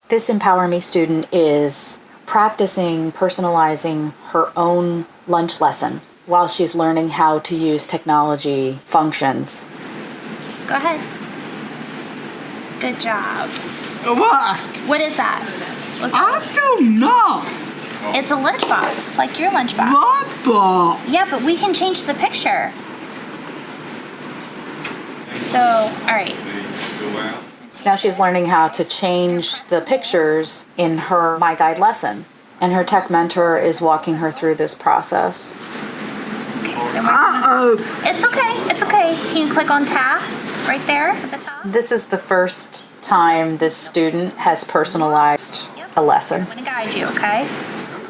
This Empower Me student is practicing personalizing her own lunch lesson while she's learning how to use technology functions. Go ahead. Good job. What? What is that? What's I that? don't know. It's a lunchbox. It's like your lunchbox. What? Yeah, but we can change the picture. So, all right. So now she's learning how to change the pictures in her My Guide lesson. And her tech mentor is walking her through this process. Okay, then we're It's okay. It's okay. Can you click on tasks right there at the top? This is the first time this student has personalized a lesson. I'm going to guide you, okay?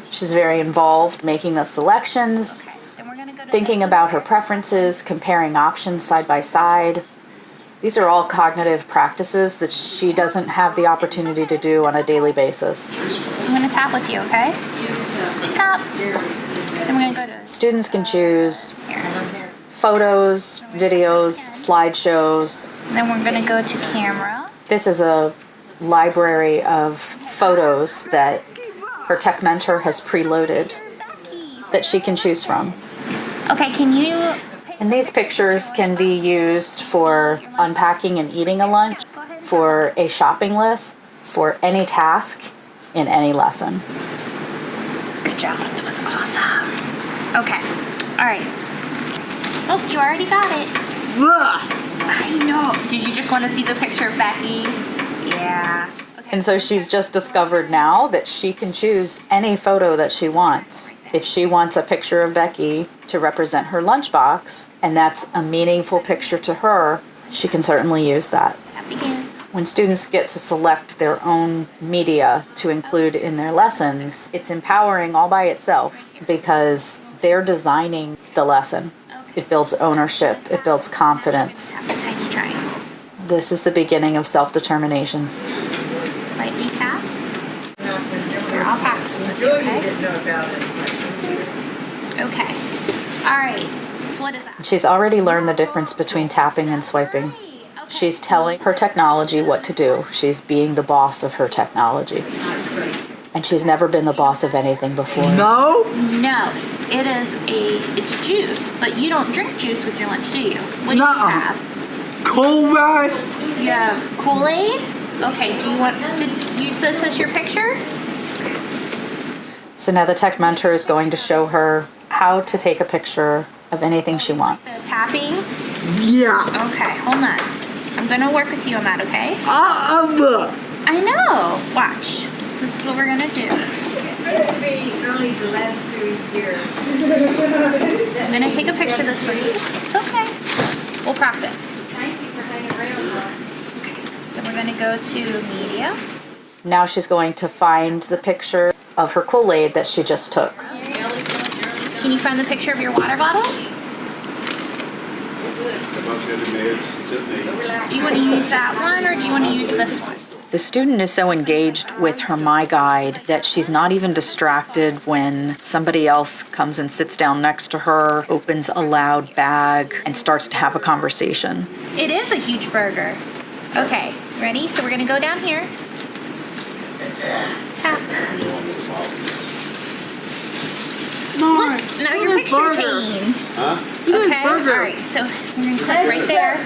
She's very involved making the selections, Okay. Then we're going to go to thinking about her preferences, comparing options side by side. These are all cognitive practices that she doesn't have the opportunity to do on a daily basis. I'm going to tap with you, okay? Tap. Then we're going to go to Students can choose here. photos, videos, slideshows. And then we're going to go to camera. This is a library of photos that her tech mentor has preloaded that she can choose from. Okay, can you... And these pictures can be used for unpacking and eating a lunch, for a shopping list, for any task in any lesson. Good job. That was awesome. Okay. All right. Oh, you already got it. I know. Did you just want to see the picture of Becky? Yeah. Okay. And so she's just discovered now that she can choose any photo that she wants. If she wants a picture of Becky to represent her lunchbox, and that's a meaningful picture to her, she can certainly use that. Begin. When students get to select their own media to include in their lessons, it's empowering all by itself because they're designing the lesson. It builds ownership, it builds confidence. Tap the tiny triangle. This is the beginning of self-determination. Lightly tap. Here, I'll practice with you, okay? Okay. All right. So what is that? She's already learned the difference between tapping and swiping. She's telling her technology what to do. She's being the boss of her technology. And she's never been the boss of anything before. No? No. It's juice, but you don't drink juice with your lunch, do you? What do you Nuh-uh. have? Kool-Aid? You have Kool-Aid? Okay, do you want to use this as your picture? So now the tech mentor is going to show her how to take a picture of anything she wants. Tapping? Yeah. Okay, hold on. I'm going to work with you on that, okay? Look. I know. Watch. So this is what we're going to do. It's supposed to be only the last 3 years. I'm going to take a picture of this for you. It's okay. We'll practice. Thank you for hanging around for us. Then we're going to go to media. Now she's going to find the picture of her Kool-Aid that she just took. Can you find the picture of your water bottle? Do you want to use that one or do you want to use this one? The student is so engaged with her My Guide that she's not even distracted when somebody else comes and sits down next to her, opens a loud bag, and starts to have a conversation. It is a huge burger. Okay, ready? So we're going to go down here. Tap. Look, now your picture changed. Huh? Okay, all right, so we're going to click right there.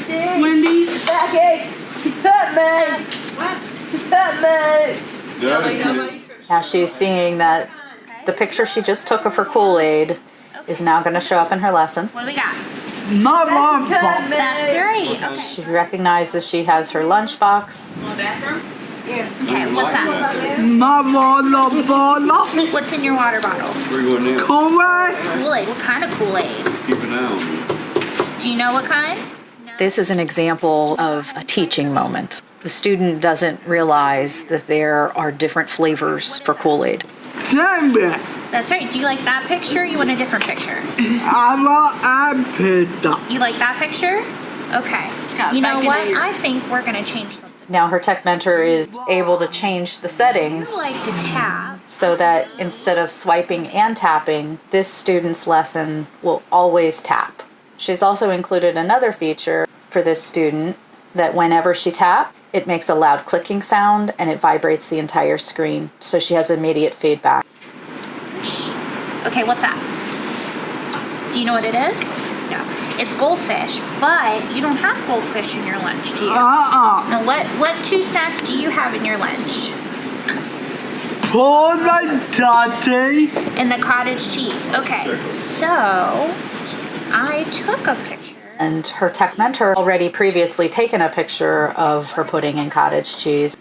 Wendy's. Becky, you cut me. What? You cut me. Now she's seeing that the picture she just took of her Kool-Aid is now going to show up in her lesson. What do we got? My lunchbox. That's right. Okay. She recognizes she has her lunchbox. Okay, what's that? My water bottle. What's in your water bottle? Where you going now? Kool-Aid. Kool-Aid. What kind of Kool-Aid? Keep an eye on me. Do you know what kind? This is an example of a teaching moment. The student doesn't realize that there are different flavors for Kool-Aid. Damn it. That's right. Do you like that picture or you want a different picture? I want a pizza. You like that picture? Okay. You know what? I think we're going to change something. Now her tech mentor is able to change the settings I like to tap. so that instead of swiping and tapping, this student's lesson will always tap. She's also included another feature for this student that whenever she taps, it makes a loud clicking sound and it vibrates the entire screen. So she has immediate feedback. Okay, what's that? Do you know what it is? No. It's goldfish, but you don't have goldfish in your lunch, do you? Now, what two snacks do you have in your lunch? Corn and tatty. And the cottage cheese. Okay, so I took a picture. And her tech mentor already previously taken a picture of her pudding and cottage cheese.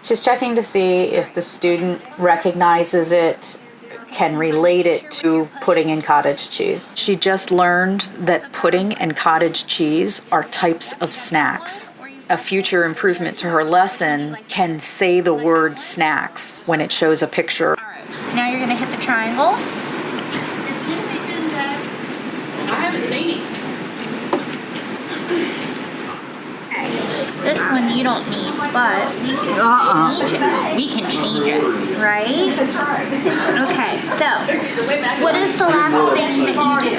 She's checking to see if the student recognizes it, can relate it to pudding and cottage cheese. She just learned that pudding and cottage cheese are types of snacks. A future improvement to her lesson can say the word snacks when it shows a picture. All right, now you're gonna hit the triangle. Is he making that? I haven't seen it. Okay, this one you don't need, but we can change it. We can change it, right? That's right. Okay, so what is the last thing that you do?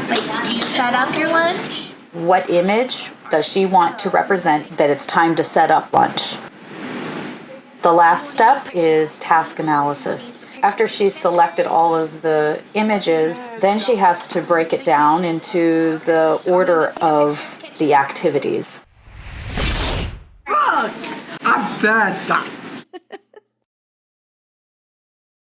Like, do you set up your lunch? What image does she want to represent that it's time to set up lunch? The last step is task analysis. After she's selected all of the images, then she has to break it down into the order of the activities. I'm better.